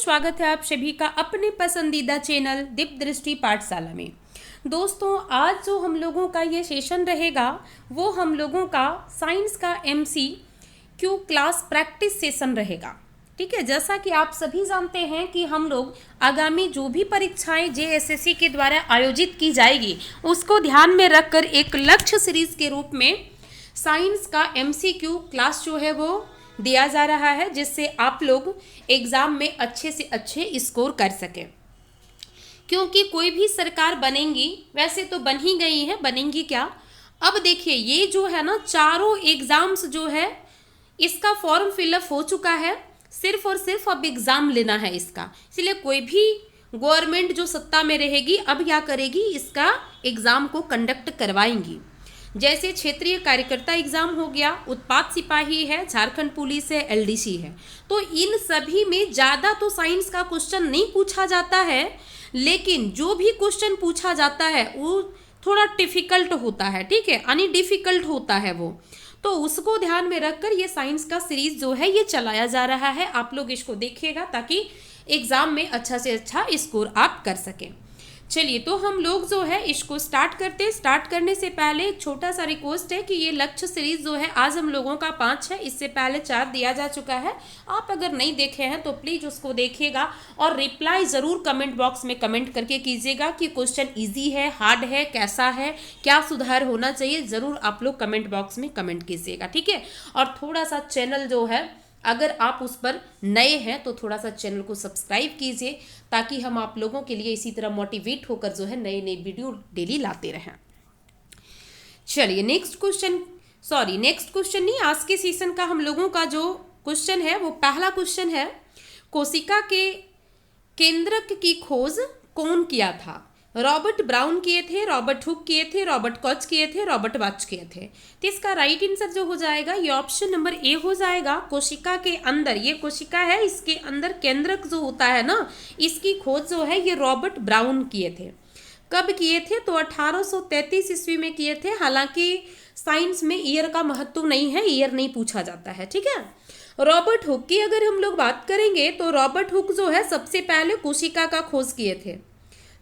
स्वागत है आप सभी का अपने पसंदीदा चैनल दीप दृष्टि पाठशाला में। दोस्तों, आज जो हम लोगों का ये सेशन रहेगा वो हम लोगों का साइंस का MCQ क्लास प्रैक्टिस सेशन रहेगा। ठीक है, जैसा कि आप सभी जानते हैं कि हम लोग आगामी जो भी परीक्षाएं JSSC के द्वारा आयोजित की जाएगी उसको ध्यान में रखकर एक लक्ष्य सीरीज के रूप में साइंस का MCQ क्लास जो है वो दिया जा रहा है, जिससे आप लोग एग्ज़ाम में अच्छे से अच्छे स्कोर कर सकें। क्योंकि कोई भी सरकार बनेंगी, वैसे तो बन ही गई है, बनेंगी क्या। अब देखिए, ये जो है ना चारों एग्ज़ाम्स जो है इसका फॉर्म फिलअप हो चुका है, सिर्फ और सिर्फ अब एग्ज़ाम लेना है इसका। इसलिए कोई भी गवर्नमेंट जो सत्ता में रहेगी अब क्या करेगी, इसका एग्ज़ाम को कंडक्ट करवाएंगी। जैसे क्षेत्रीय कार्यकर्ता एग्जाम हो गया, उत्पाद सिपाही है, झारखंड पुलिस है, LDC है। तो इन सभी में ज़्यादा तो साइंस का क्वेश्चन नहीं पूछा जाता है, लेकिन जो भी क्वेश्चन पूछा जाता है वो थोड़ा डिफिकल्ट होता है। ठीक है, यानी डिफिकल्ट होता है वो, तो उसको ध्यान में रखकर ये साइंस का सीरीज जो है ये चलाया जा रहा है। आप लोग इसको देखिएगा ताकि एग्जाम में अच्छा से अच्छा स्कोर आप कर सकें। चलिए, तो हम लोग जो है इसको स्टार्ट करते हैं। स्टार्ट करने से पहले एक छोटा सा रिक्वेस्ट है कि ये लक्ष्य सीरीज जो है आज हम लोगों का 5 है, इससे पहले 4 दिया जा चुका है। आप अगर नहीं देखे हैं तो प्लीज़ उसको देखिएगा और रिप्लाई ज़रूर कमेंट बॉक्स में कमेंट करके कीजिएगा कि क्वेश्चन ईजी है, हार्ड है, कैसा है, क्या सुधार होना चाहिए, ज़रूर आप लोग कमेंट बॉक्स में कमेंट कीजिएगा। ठीक है, और थोड़ा सा चैनल जो है अगर आप उस पर नए हैं तो थोड़ा सा चैनल को सब्सक्राइब कीजिए ताकि हम आप लोगों के लिए इसी तरह मोटिवेट होकर जो है नई नई वीडियो डेली लाते रहें। चलिए, नेक्स्ट क्वेश्चन नहीं, आज के सेशन का हम लोगों का जो क्वेश्चन है वो पहला क्वेश्चन है, कोशिका के केंद्रक की खोज कौन किया था? रॉबर्ट ब्राउन किए थे, रॉबर्ट हुक किए थे, रॉबर्ट कॉच किए थे, रॉबर्ट वाच किए थे। तो इसका राइट आंसर जो हो जाएगा ये ऑप्शन नंबर ए हो जाएगा। कोशिका के अंदर, ये कोशिका है, इसके अंदर केंद्रक जो होता है ना, इसकी खोज जो है ये रॉबर्ट ब्राउन किए थे। कब किए थे? तो 1833 ईस्वी में किए थे। हालांकि साइंस में ईयर का महत्व नहीं है, ईयर नहीं पूछा जाता है। ठीक है, रॉबर्ट हुक की अगर हम लोग बात करेंगे तो रॉबर्ट हुक जो है सबसे पहले कोशिका का खोज किए थे।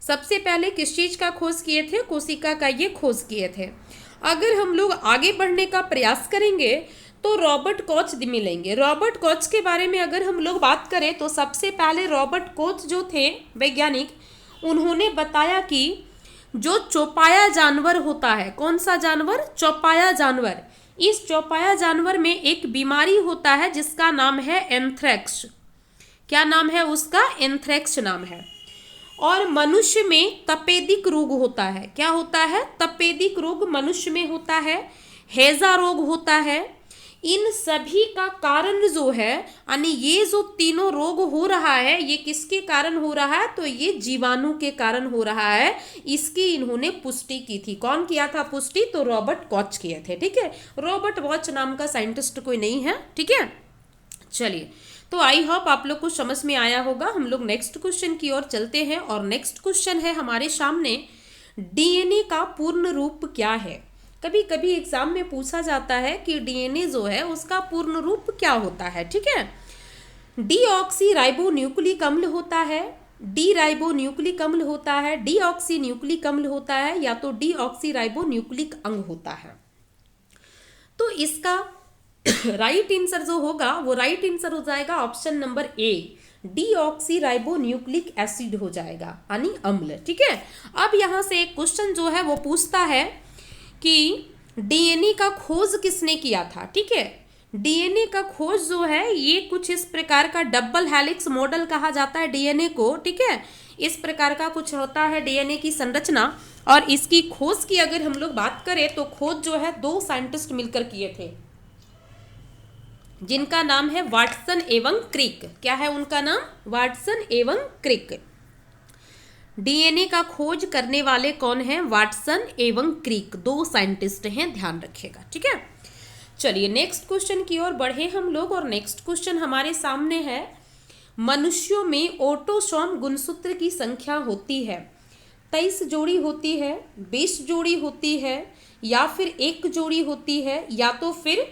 सबसे पहले किस चीज़ का खोज किए थे? कोशिका का ये खोज किए थे। अगर हम लोग आगे बढ़ने का प्रयास करेंगे तो रॉबर्ट कॉच मिलेंगे। रॉबर्ट कॉच के बारे में अगर हम लोग बात करें तो सबसे पहले रॉबर्ट कॉच जो थे वैज्ञानिक, उन्होंने बताया कि जो चौपाया जानवर होता है, कौन सा जानवर? चौपाया जानवर। इस चौपाया जानवर में एक बीमारी होता है जिसका नाम है एंथ्रेक्स। क्या नाम है उसका? एंथ्रेक्स नाम है। और मनुष्य में तपेदिक रोग होता है। क्या होता है? तपेदिक रोग मनुष्य में होता है। हैजा रोग होता है। इन सभी का कारण जो है, यानी ये जो तीनों रोग हो रहा है ये किसके कारण हो रहा है? तो ये जीवाणु के कारण हो रहा है। इसकी इन्होंने पुष्टि की थी। कौन किया था पुष्टि? तो रॉबर्ट कॉच किए थे। ठीक है, रॉबर्ट वॉच नाम का साइंटिस्ट कोई नहीं है। ठीक है, चलिए, तो आई होप आप लोग को समझ में आया होगा। हम लोग नेक्स्ट क्वेश्चन की ओर चलते हैं और नेक्स्ट क्वेश्चन है हमारे सामने, DNA का पूर्ण रूप क्या है? कभी कभी एग्जाम में पूछा जाता है कि DNA जो है उसका पूर्ण रूप क्या होता है। ठीक है, डीऑक्सी राइबो न्यूक्लिक अम्ल होता है, डी राइबो न्यूक्लिक अम्ल होता है, डीऑक्सी न्यूक्लिक अम्ल होता है, या तो डीऑक्सी राइबो न्यूक्लिक अंग होता है। तो इसका राइट आंसर जो होगा वो राइट आंसर हो जाएगा option number A, deoxy ribo nucleic acid हो जाएगा, यानी अम्ल। ठीक है, अब यहाँ से एक क्वेश्चन जो है वो पूछता है कि DNA का खोज किसने किया था? ठीक है, DNA का खोज जो है ये कुछ इस प्रकार का डबल हेलिक्स मॉडल कहा जाता है DNA को। ठीक है, इस प्रकार का कुछ होता है DNA की संरचना, और इसकी खोज की अगर हम लोग बात करें तो खोज जो है 2 साइंटिस्ट मिलकर किए थे जिनका नाम है वाटसन एवं क्रिक। क्या है उनका नाम? वाटसन एवं क्रिक। DNA का खोज करने वाले कौन हैं? वाटसन एवं क्रिक, 2 साइंटिस्ट हैं, ध्यान रखिएगा। ठीक है, चलिए नेक्स्ट क्वेश्चन की ओर बढ़े हम लोग, और नेक्स्ट क्वेश्चन हमारे सामने है, मनुष्यों में ऑटोसोम गुणसूत्र की संख्या होती है 23 जोड़ी होती है, 20 जोड़ी होती है, या फिर 1 जोड़ी होती है, या तो फिर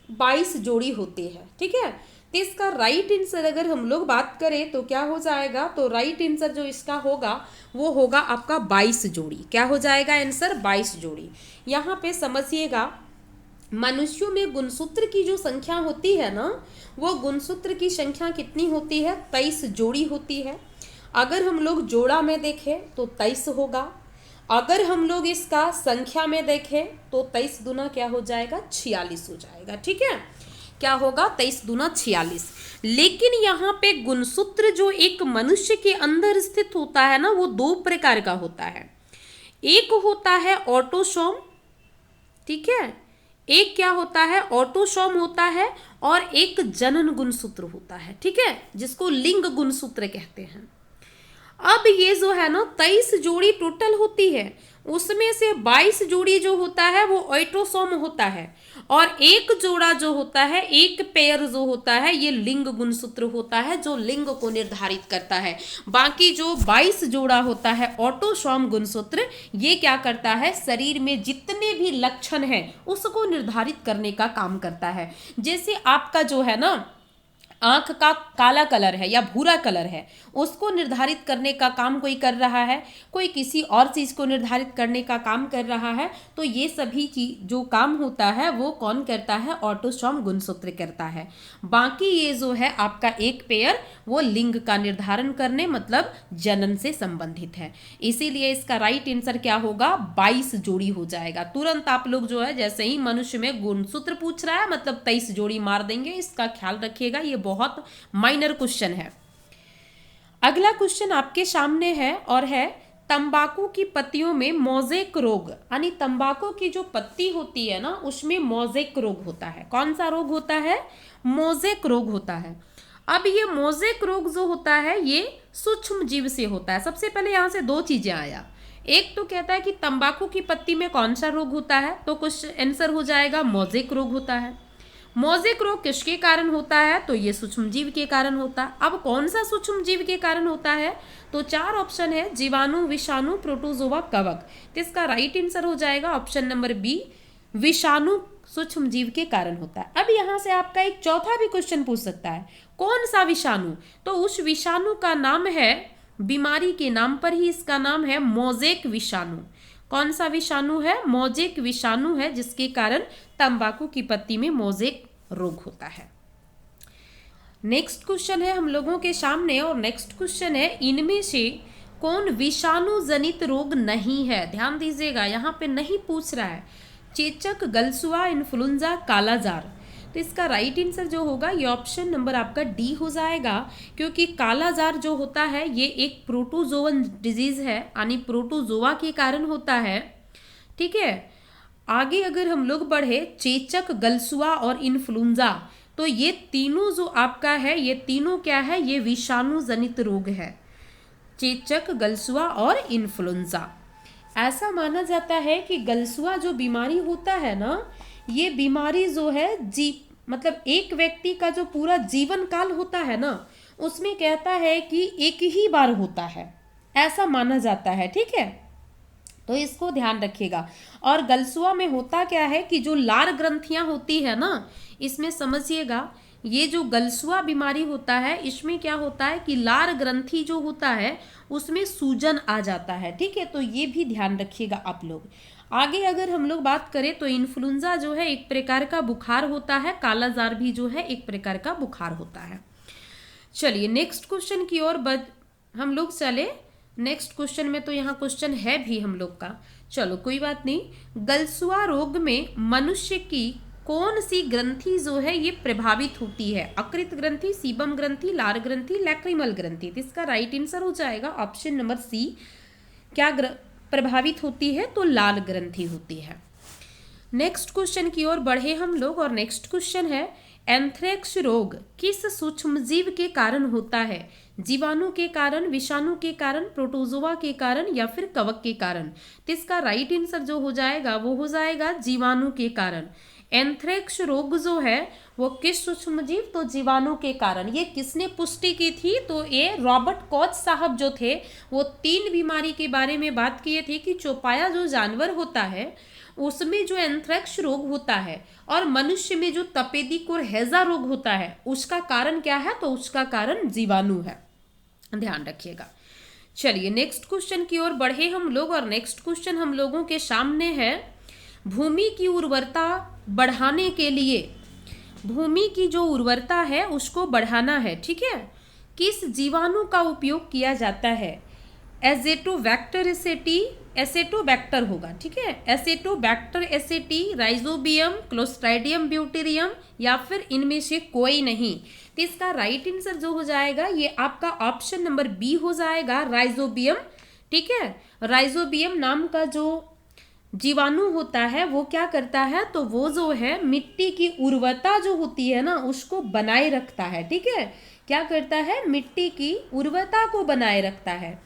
22 जोड़ी होती है। ठीक है, तो इसका राइट आंसर अगर हम लोग बात करें तो क्या हो जाएगा, तो राइट आंसर जो इसका होगा वो होगा आपका 22 जोड़ी। क्या हो जाएगा आंसर, 22 जोड़ी। यहाँ पे समझिएगा, मनुष्यों में गुणसूत्र की जो संख्या होती है ना, वो गुणसूत्र की संख्या कितनी होती है, 23 जोड़ी होती है। अगर हम लोग जोड़ा में देखें तो 23 होगा, अगर हम लोग इसका संख्या में देखें तो 23 दूना क्या हो जाएगा, 46 हो जाएगा। ठीक है, क्या होगा, 23 दूना 46। लेकिन यहाँ पे गुणसूत्र जो एक मनुष्य के अंदर स्थित होता है ना, वो 2 प्रकार का होता है। एक होता है ऑटोसोम, ठीक है, एक क्या होता है, ऑटोसोम होता है, और एक जनन गुणसूत्र होता है, ठीक है, जिसको लिंग गुणसूत्र कहते हैं। अब ये जो है ना 23 जोड़ी टोटल होती है, उसमें से 22 जोड़ी जो होता है वो ऑटोसोम होता है, और एक जोड़ा जो होता है, एक पेयर जो होता है, ये लिंग गुणसूत्र होता है जो लिंग को निर्धारित करता है। बाकी जो 22 जोड़ा होता है ऑटोसोम गुणसूत्र, ये क्या करता है, शरीर में जितने भी लक्षण हैं उसको निर्धारित करने का काम करता है। जैसे आपका जो है ना आंख का काला कलर है या भूरा कलर है, उसको निर्धारित करने का काम कोई कर रहा है, कोई किसी और चीज को निर्धारित करने का काम कर रहा है, तो ये सभी चीज जो काम होता है वो कौन करता है, ऑटोसोम गुणसूत्र करता है। बाकी ये जो है आपका एक पेयर, वो लिंग का निर्धारण करने मतलब जनन से संबंधित है। इसीलिए इसका राइट आंसर क्या होगा, 22 जोड़ी हो जाएगा। तुरंत आप लोग जो है जैसे ही मनुष्य में गुणसूत्र पूछ रहा है मतलब 23 जोड़ी मार देंगे, इसका ख्याल रखिएगा, ये बहुत माइनर क्वेश्चन है। अगला क्वेश्चन आपके सामने है और है तंबाकू की पत्तियों में मोज़ेक रोग, यानी तंबाकू की जो पत्ती होती है ना उसमें मोज़ेक रोग होता है। कौन सा रोग होता है, मोज़ेक रोग होता है। अब ये मोज़ेक रोग जो होता है ये सूक्ष्म जीव से होता है। सबसे पहले यहाँ से 2 चीजें आया, एक तो कहता है कि तंबाकू की पत्ती में कौन सा रोग होता है, तो कुछ आंसर हो जाएगा मोज़ेक रोग होता है। मोज़ेक रोग किसके कारण होता है, तो ये सूक्ष्म जीव के कारण होता है। अब कौन सा सूक्ष्म जीव के कारण होता है, तो 4 ऑप्शन है, जीवाणु, विषाणु, प्रोटोजोआ, कवक। तो इसका राइट आंसर हो जाएगा ऑप्शन नंबर बी, विषाणु सूक्ष्म जीव के कारण होता है। अब यहाँ से आपका एक चौथा भी क्वेश्चन पूछ सकता है, कौन सा विषाणु, तो उस विषाणु का नाम है, बीमारी के नाम पर ही इसका नाम है मोज़ेक विषाणु। कौन सा विषाणु है, मोज़ेक विषाणु है, जिसके कारण तंबाकू की पत्ती में मोज़ेक रोग होता है। नेक्स्ट क्वेश्चन है हम लोगों के सामने, और नेक्स्ट क्वेश्चन है, इनमें से कौन विषाणु जनित रोग नहीं है। ध्यान दीजिएगा, यहाँ पे नहीं पूछ रहा है चेचक, गलसुआ, इन्फ्लुएंजा, कालाजार। तो इसका राइट आंसर जो होगा ये ऑप्शन नंबर आपका डी हो जाएगा, क्योंकि कालाजार जो होता है ये एक प्रोटोजोवन डिजीज है, यानी प्रोटोजोआ के कारण होता है। ठीक है, आगे अगर हम लोग बढ़े, चेचक, गलसुआ और इन्फ्लुएंजा, तो ये तीनों जो आपका है, ये तीनों क्या है, ये विषाणु जनित रोग है, चेचक, गलसुआ और इन्फ्लुएंजा। ऐसा माना जाता है कि गलसुआ जो बीमारी होता है ना, ये बीमारी जो है मतलब एक व्यक्ति का जो पूरा जीवन काल होता है ना, उसमें कहता है कि एक ही बार होता है, ऐसा माना जाता है। ठीक है, तो इसको ध्यान रखिएगा। और गलसुआ में होता क्या है कि जो लार ग्रंथियां होती है ना, इसमें समझिएगा, ये जो गलसुआ बीमारी होता है इसमें क्या होता है कि लार ग्रंथि जो होता है उसमें सूजन आ जाता है। ठीक है, तो ये भी ध्यान रखिएगा आप लोग। आगे अगर हम लोग बात करें तो इन्फ्लुएंजा जो है एक प्रकार का बुखार होता है, कालाजार भी जो है एक प्रकार का बुखार होता है। चलिए नेक्स्ट क्वेश्चन की ओर हम लोग चले। नेक्स्ट क्वेश्चन में तो यहाँ क्वेश्चन है भी हम लोग का, चलो कोई बात नहीं। गलसुआ रोग में मनुष्य की कौन सी ग्रंथि जो है ये प्रभावित होती है, अकृत ग्रंथि, सीबम ग्रंथि, लार ग्रंथि, लैक्रिमल ग्रंथि। तो इसका राइट आंसर हो जाएगा ऑप्शन नंबर सी, क्या प्रभावित होती है, तो लाल ग्रंथि होती है। नेक्स्ट क्वेश्चन की ओर बढ़े हम लोग, और नेक्स्ट क्वेश्चन है, एंथ्रेक्स रोग किस सूक्ष्मजीव के कारण होता है, जीवाणु के कारण, विषाणु के कारण, प्रोटोजोआ के कारण या फिर कवक के कारण। तो इसका राइट आंसर जो हो जाएगा वो हो जाएगा जीवाणु के कारण। एंथ्रेक्स रोग जो है वो किस सूक्ष्मजीव, तो जीवाणु के कारण। ये किसने पुष्टि की थी, तो ये रॉबर्ट कॉच साहब जो थे वो 3 बीमारी के बारे में बात किए थे कि चौपाया जो जानवर होता है उसमें जो एंथ्रेक्स रोग होता है और मनुष्य में जो तपेदिक और हैजा रोग होता है, उसका कारण क्या है? तो उसका कारण जीवाणु है, ध्यान रखिएगा। चलिए नेक्स्ट क्वेश्चन की ओर बढ़े हम लोग, और नेक्स्ट क्वेश्चन हम लोगों के सामने है, भूमि की उर्वरता बढ़ाने के लिए, भूमि की जो उर्वरता है उसको बढ़ाना है, ठीक है, किस जीवाणु का उपयोग किया जाता है? एजेटोबैक्टर एसेटी, एसेटोबैक्टर होगा, ठीक है, एसेटोबैक्टर एसेटी, राइजोबियम, क्लोस्ट्राइडियम ब्यूटेरियम, या फिर इनमें से कोई नहीं। तो इसका राइट आंसर जो हो जाएगा ये आपका ऑप्शन नंबर बी हो जाएगा, राइजोबियम, ठीक है। राइजोबियम नाम का जो जीवाणु होता है वो क्या करता है? तो वो जो है मिट्टी की उर्वरता जो होती है ना उसको बनाए रखता है, ठीक है। क्या करता है? मिट्टी की उर्वरता को बनाए रखता है।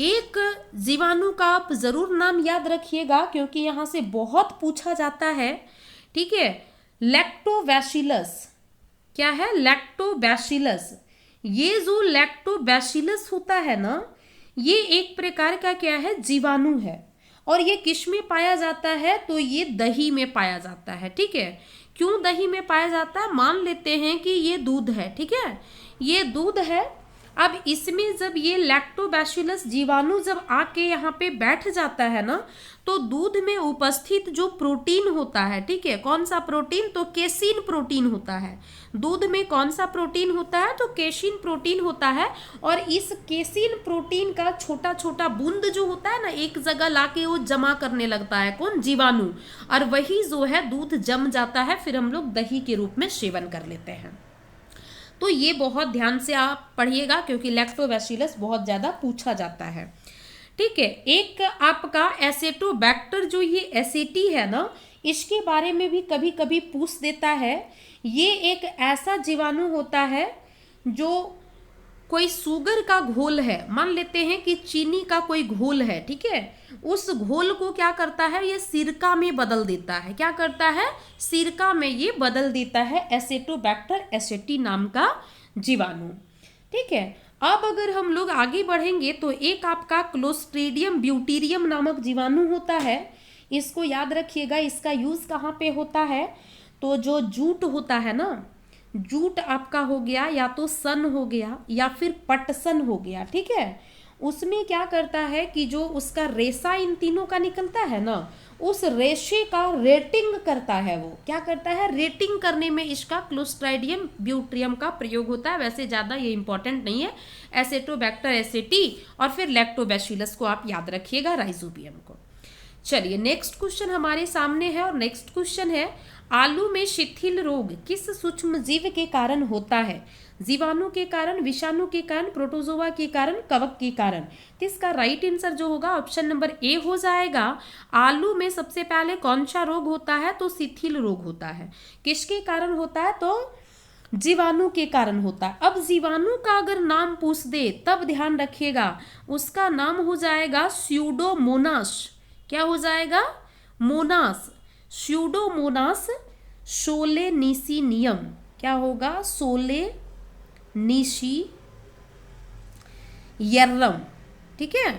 एक जीवाणु का आप जरूर नाम याद रखिएगा क्योंकि यहाँ से बहुत पूछा जाता है, ठीक है, लैक्टोबैसिलस। क्या है? लैक्टोबैसिलस। ये जो लैक्टोबैसिलस होता है ना, ये एक प्रकार का क्या है? जीवाणु है। और ये किस में पाया जाता है? तो ये दही में पाया जाता है, ठीक है। क्यों दही में पाया जाता है? मान लेते हैं कि ये दूध है, ठीक है, ये दूध है। अब इसमें जब ये लैक्टोबैसिलस जीवाणु जब आके यहाँ पे बैठ जाता है ना, तो दूध में उपस्थित जो प्रोटीन होता है, ठीक है, कौन सा प्रोटीन? तो केसिन प्रोटीन होता है। दूध में कौन सा प्रोटीन होता है? तो केसिन प्रोटीन होता है। और इस केसिन प्रोटीन का छोटा छोटा बूंद जो होता है ना, एक जगह लाके वो जमा करने लगता है, कौन? जीवाणु। और वही जो है दूध जम जाता है, फिर हम लोग दही के रूप में सेवन कर लेते हैं। तो ये बहुत ध्यान से आप पढ़िएगा क्योंकि लैक्टोबैसिलस बहुत ज़्यादा पूछा जाता है, ठीक है। एक आपका एसेटोबैक्टर जो ये एसेटी है ना, इसके बारे में भी कभी कभी पूछ देता है। ये एक ऐसा जीवाणु होता है जो कोई शुगर का घोल है, मान लेते हैं कि चीनी का कोई घोल है, ठीक है, उस घोल को क्या करता है? ये सिरका में बदल देता है। क्या करता है? सिरका में ये बदल देता है, एसेटोबैक्टर एसेटी नाम का जीवाणु, ठीक है। अब अगर हम लोग आगे बढ़ेंगे तो एक आपका क्लोस्ट्रीडियम ब्यूटेरियम नामक जीवाणु होता है, इसको याद रखिएगा। इसका यूज कहाँ पे होता है? तो जो जूट होता है ना, जूट आपका हो गया, या तो सन हो गया या फिर पटसन हो गया, ठीक है, उसमें क्या करता है कि जो उसका रेशा इन तीनों का निकलता है ना, उस रेशे का रेटिंग करता है। वो क्या करता है? रेटिंग करने में इसका क्लोस्ट्राइडियम ब्यूटेरियम का प्रयोग होता है। वैसे ज़्यादा ये इंपॉर्टेंट नहीं है। एसेटोबैक्टर एसेटी और फिर लैक्टोबैसिलस को आप याद रखिएगा, राइजोबियम को। चलिए नेक्स्ट क्वेश्चन हमारे सामने है, और नेक्स्ट क्वेश्चन है, आलू में शिथिल रोग किस सूक्ष्म जीव के कारण होता है? जीवाणु के कारण, विषाणु के कारण, प्रोटोजोआ के कारण, कवक के कारण। तो इसका राइट आंसर जो होगा ऑप्शन नंबर ए हो जाएगा। आलू में सबसे पहले कौन सा रोग होता है? तो शिथिल रोग होता है। किसके कारण होता है? तो जीवाणु के कारण होता है। अब जीवाणु का अगर नाम पूछ दे तब ध्यान रखिएगा, उसका नाम हो जाएगा स्यूडोमोनास। क्या हो जाएगा? Monas, Pseudomonas solanacearum. क्या होगा? सोलेनिसियरम, ठीक है,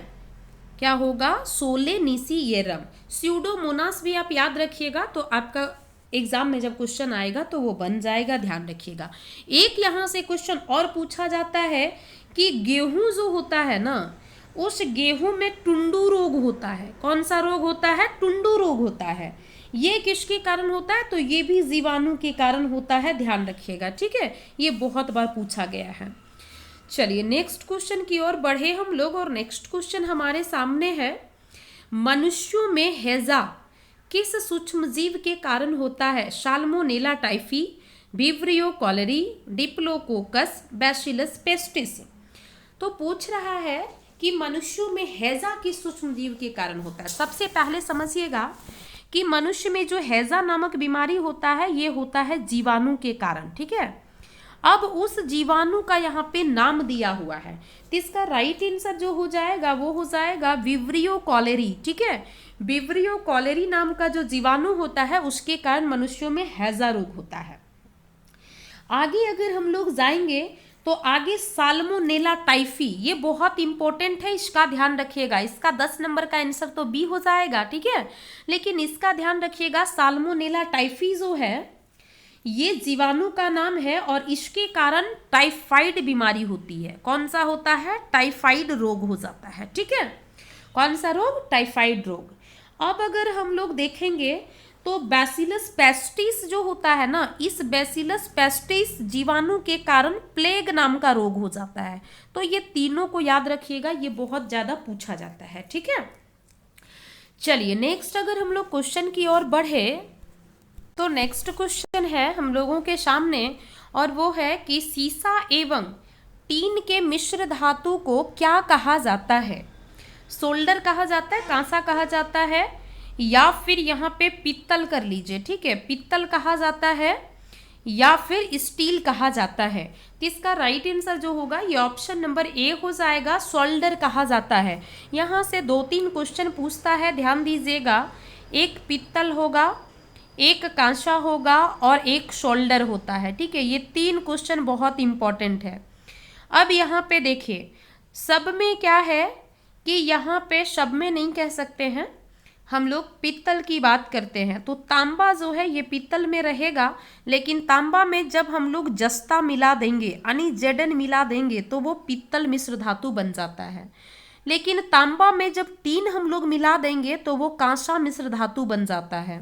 क्या होगा? सोलेनिसियरम। स्यूडोमोनास भी आप याद रखिएगा, तो आपका एग्जाम में जब क्वेश्चन आएगा तो वो बन जाएगा, ध्यान रखिएगा। एक यहाँ से क्वेश्चन और पूछा जाता है कि गेहूं जो होता है ना, उस गेहूं में टुंडू रोग होता है। कौन सा रोग होता है? टुंडू रोग होता है। ये किसके कारण होता है? तो ये भी जीवाणु के कारण होता है, ध्यान रखिएगा, ठीक है। ये बहुत बार पूछा गया है। चलिए नेक्स्ट क्वेश्चन की ओर बढ़े हम लोग, और नेक्स्ट क्वेश्चन हमारे सामने है, मनुष्यों में हैजा किस सूक्ष्म जीव के कारण होता है? Salmonella typhi, Vibrio cholerae, Diplococcus, Bacillus pestis. तो पूछ रहा है कि मनुष्यों में हैजा किस सूक्ष्म जीव के कारण होता है। सबसे पहले समझिएगा कि मनुष्य में जो हैजा नामक बीमारी होता है ये होता है जीवाणु के कारण, ठीक है। अब उस जीवाणु का यहाँ पे नाम दिया हुआ है, तो इसका राइट आंसर जो हो जाएगा वो हो जाएगा विब्रियो कॉलेरी, ठीक है। विब्रियो कॉलेरी नाम का जो जीवाणु होता है उसके कारण मनुष्यों में हैजा रोग होता है। आगे अगर हम लोग जाएंगे तो आगे साल्मोनेला टाइफी, ये बहुत इंपॉर्टेंट है, इसका ध्यान रखिएगा। इसका 10 नंबर का आंसर तो बी हो जाएगा, ठीक है, लेकिन इसका ध्यान रखिएगा साल्मोनेला टाइफी जो है ये जीवाणु का नाम है और इसके कारण टाइफाइड बीमारी होती है। कौन सा होता है? टाइफाइड रोग हो जाता है, ठीक है। कौन सा रोग? टाइफाइड रोग। अब अगर हम लोग देखेंगे तो बैसिलस पेस्टिस जो होता है ना, इस बैसिलस पेस्टिस जीवाणु के कारण प्लेग नाम का रोग हो जाता है। तो ये तीनों को याद रखिएगा, ये बहुत ज्यादा पूछा जाता है, ठीक है। चलिए नेक्स्ट अगर हम लोग क्वेश्चन की ओर बढ़े तो नेक्स्ट क्वेश्चन है हम लोगों के सामने और वो है कि सीसा एवं टीन के मिश्र धातु को क्या कहा जाता है? सोल्डर कहा जाता है, कांसा कहा जाता है, या फिर यहाँ पे पित्तल कर लीजिए, ठीक है, पित्तल कहा जाता है या फिर स्टील कहा जाता है। तो इसका राइट आंसर जो होगा ये ऑप्शन नंबर ए हो जाएगा, सोल्डर कहा जाता है। यहाँ से 2-3 क्वेश्चन पूछता है, ध्यान दीजिएगा। एक पित्तल होगा, एक कांसा होगा और एक शोल्डर होता है, ठीक है। ये 3 क्वेश्चन बहुत इंपॉर्टेंट है। अब यहाँ पे देखिए सब में क्या है कि यहाँ पे सब में नहीं कह सकते हैं, हम लोग पित्तल की बात करते हैं। तो तांबा जो है ये पित्तल में रहेगा, लेकिन तांबा में जब हम लोग जस्ता मिला देंगे यानी जेडन मिला देंगे तो वो पित्तल मिश्र धातु बन जाता है। लेकिन तांबा में जब टीन हम लोग मिला देंगे तो वो कांसा मिश्र धातु बन जाता है।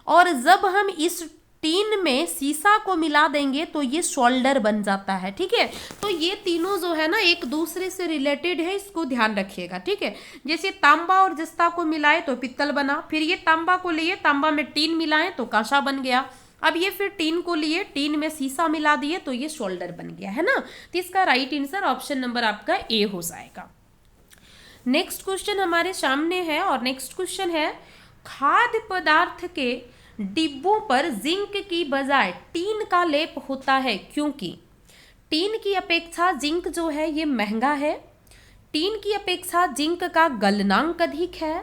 और जब हम इस टीन में सीसा को मिला देंगे तो ये शोल्डर बन जाता है, ठीक है। तो ये तीनों जो है ना एक दूसरे से रिलेटेड है, इसको ध्यान रखिएगा, ठीक है। जैसे तांबा और जस्ता को मिलाए तो पित्तल बना, फिर ये तांबा को लिए तांबा में टीन मिलाए तो कांसा बन गया, अब ये फिर टीन को लिए टीन में सीसा मिला दिए तो ये शोल्डर बन गया, है ना। तो इसका राइट आंसर ऑप्शन नंबर आपका ए हो जाएगा। नेक्स्ट क्वेश्चन हमारे सामने है और नेक्स्ट क्वेश्चन है खाद्य पदार्थ के डिब्बों पर जिंक की बजाय टीन का लेप होता है क्योंकि टीन की अपेक्षा जिंक जो है ये महंगा है, टीन की अपेक्षा जिंक का गलनांक अधिक है,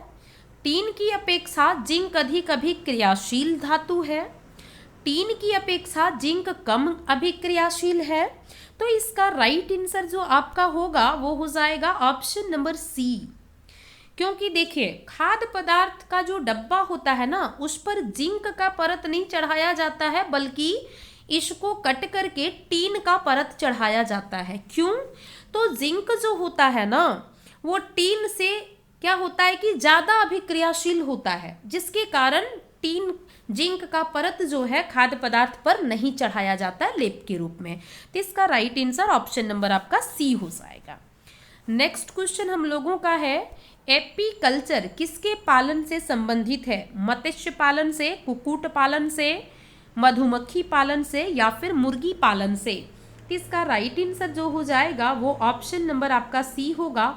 टीन की अपेक्षा जिंक अधिक अभिक्रियाशील धातु है, टीन की अपेक्षा जिंक कम अभिक्रियाशील है। तो इसका राइट आंसर जो आपका होगा वो हो जाएगा ऑप्शन नंबर सी। क्योंकि देखिए खाद्य पदार्थ का जो डब्बा होता है ना उस पर जिंक का परत नहीं चढ़ाया जाता है, बल्कि इसको कट करके टीन का परत चढ़ाया जाता है। क्यों? तो जिंक जो होता है ना वो टीन से क्या होता है कि ज्यादा अभिक्रियाशील होता है, जिसके कारण टीन जिंक का परत जो है खाद्य पदार्थ पर नहीं चढ़ाया जाता है लेप के रूप में। तो इसका राइट आंसर ऑप्शन नंबर आपका सी हो जाएगा। नेक्स्ट क्वेश्चन हम लोगों का है एपीकल्चर किसके पालन से संबंधित है? मत्स्य पालन से, कुक्कुट पालन से, मधुमक्खी पालन से या फिर मुर्गी पालन से? तो इसका राइट आंसर जो हो जाएगा वो ऑप्शन नंबर आपका सी होगा,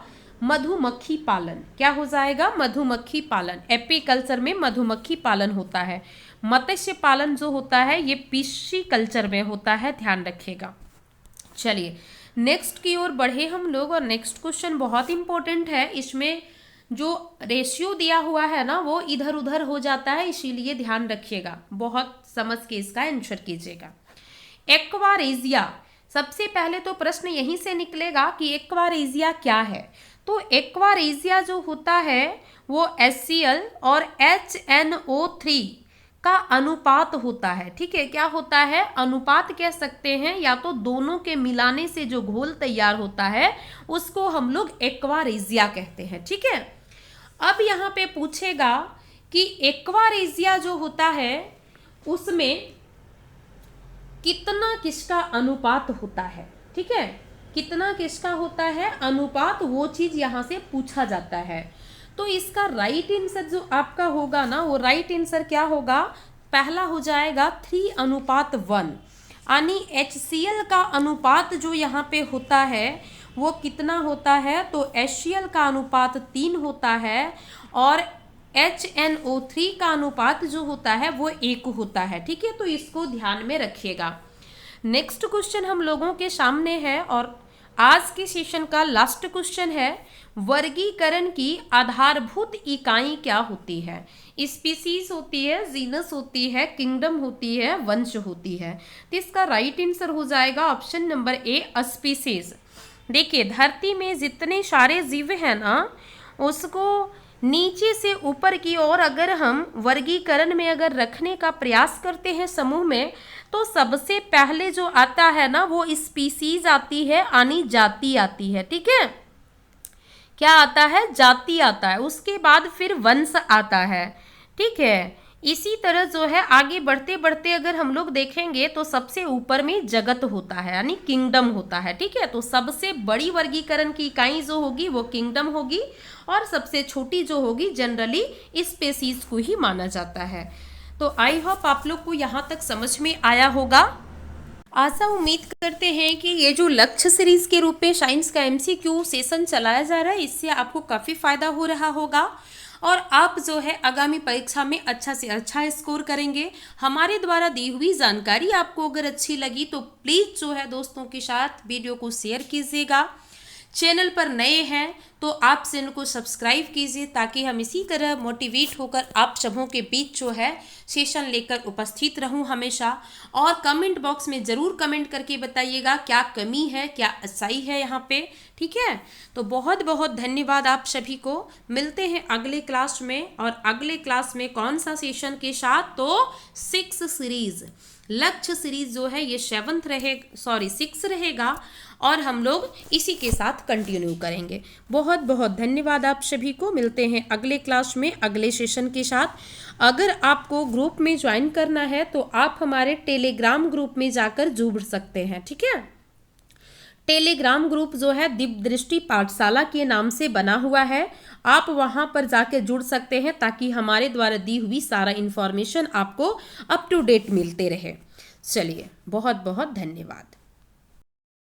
मधुमक्खी पालन। क्या हो जाएगा? मधुमक्खी पालन। एपीकल्चर में मधुमक्खी पालन होता है। मत्स्य पालन जो होता है ये पिस्सीकल्चर में होता है, ध्यान रखिएगा। चलिए नेक्स्ट की ओर बढ़े हम लोग और नेक्स्ट क्वेश्चन बहुत इंपॉर्टेंट है। इसमें जो रेशियो दिया हुआ है ना वो इधर उधर हो जाता है, इसीलिए ध्यान रखिएगा, बहुत समझ के इसका आंसर कीजिएगा। एक्वारेजिया, सबसे पहले तो प्रश्न यहीं से निकलेगा कि एक्वारेजिया क्या है। तो एक्वारेजिया जो होता है वो HCl और HNO3 का अनुपात होता है, ठीक है। क्या होता है? अनुपात कह सकते हैं, या तो दोनों के मिलाने से जो घोल तैयार होता है उसको हम लोग एक्वारेजिया कहते हैं, ठीक है। अब यहाँ पे पूछेगा कि एक्वारेजिया जो होता है उसमें कितना किसका अनुपात होता है, ठीक है। कितना किसका होता है अनुपात, वो चीज यहाँ से पूछा जाता है। तो इसका राइट आंसर जो आपका होगा ना वो राइट आंसर क्या होगा? पहला हो जाएगा 3:1, यानी HCl का अनुपात जो यहाँ पे होता है वो कितना होता है? तो HCl का अनुपात 3 होता है और HNO3 का अनुपात जो होता है वो 1 होता है, ठीक है। तो इसको ध्यान में रखिएगा। नेक्स्ट क्वेश्चन हम लोगों के सामने है और आज के सेशन का लास्ट क्वेश्चन है, वर्गीकरण की आधारभूत इकाई क्या होती है? स्पीसीज होती है, जीनस होती है, किंगडम होती है, वंश होती है। तो इसका राइट आंसर हो जाएगा ऑप्शन नंबर ए, स्पीसीज। देखिए, धरती में जितने सारे जीव हैं ना, उसको नीचे से ऊपर की ओर अगर हम वर्गीकरण में अगर रखने का प्रयास करते हैं समूह में, तो सबसे पहले जो आता है ना वो स्पीसीज आती है, यानी जाति आती है। ठीक है, क्या आता है? जाति आता है। उसके बाद फिर वंश आता है। ठीक है, इसी तरह जो है आगे बढ़ते बढ़ते अगर हम लोग देखेंगे तो सबसे ऊपर में जगत होता है, यानी किंगडम होता है। ठीक है, तो सबसे बड़ी वर्गीकरण की इकाई जो होगी वो किंगडम होगी, और सबसे छोटी जो होगी जनरली स्पेसीज को ही माना जाता है। तो आई होप आप लोग को यहाँ तक समझ में आया होगा। आशा उम्मीद करते हैं कि ये जो लक्ष्य सीरीज के रूप में साइंस का एमसीक्यू सेशन चलाया जा रहा है, इससे आपको काफ़ी फायदा हो रहा होगा और आप जो है आगामी परीक्षा में अच्छा से अच्छा स्कोर करेंगे। हमारे द्वारा दी हुई जानकारी आपको अगर अच्छी लगी तो प्लीज़ जो है दोस्तों के साथ वीडियो को शेयर कीजिएगा। चैनल पर नए हैं तो आप चैनल को सब्सक्राइब कीजिए, ताकि हम इसी तरह मोटिवेट होकर आप सबों के बीच जो है सेशन लेकर उपस्थित रहूं हमेशा। और कमेंट बॉक्स में ज़रूर कमेंट करके बताइएगा क्या कमी है, क्या अच्छाई है यहाँ पे। ठीक है, तो बहुत बहुत धन्यवाद आप सभी को। मिलते हैं अगले क्लास में, और अगले क्लास में कौन सा सेशन के साथ? तो 6 सीरीज, लक्ष्य सीरीज जो है ये 6 रहेगा, और हम लोग इसी के साथ कंटिन्यू करेंगे। बहुत बहुत धन्यवाद आप सभी को। मिलते हैं अगले क्लास में अगले सेशन के साथ। अगर आपको ग्रुप में ज्वाइन करना है तो आप हमारे टेलीग्राम ग्रुप में जाकर जुड़ सकते हैं। ठीक है, टेलीग्राम ग्रुप जो है दिव्य दृष्टि पाठशाला के नाम से बना हुआ है। आप वहां पर जाकर जुड़ सकते हैं, ताकि हमारे द्वारा दी हुई सारा इन्फॉर्मेशन आपको अप टू डेट मिलते रहे। चलिए, बहुत बहुत धन्यवाद।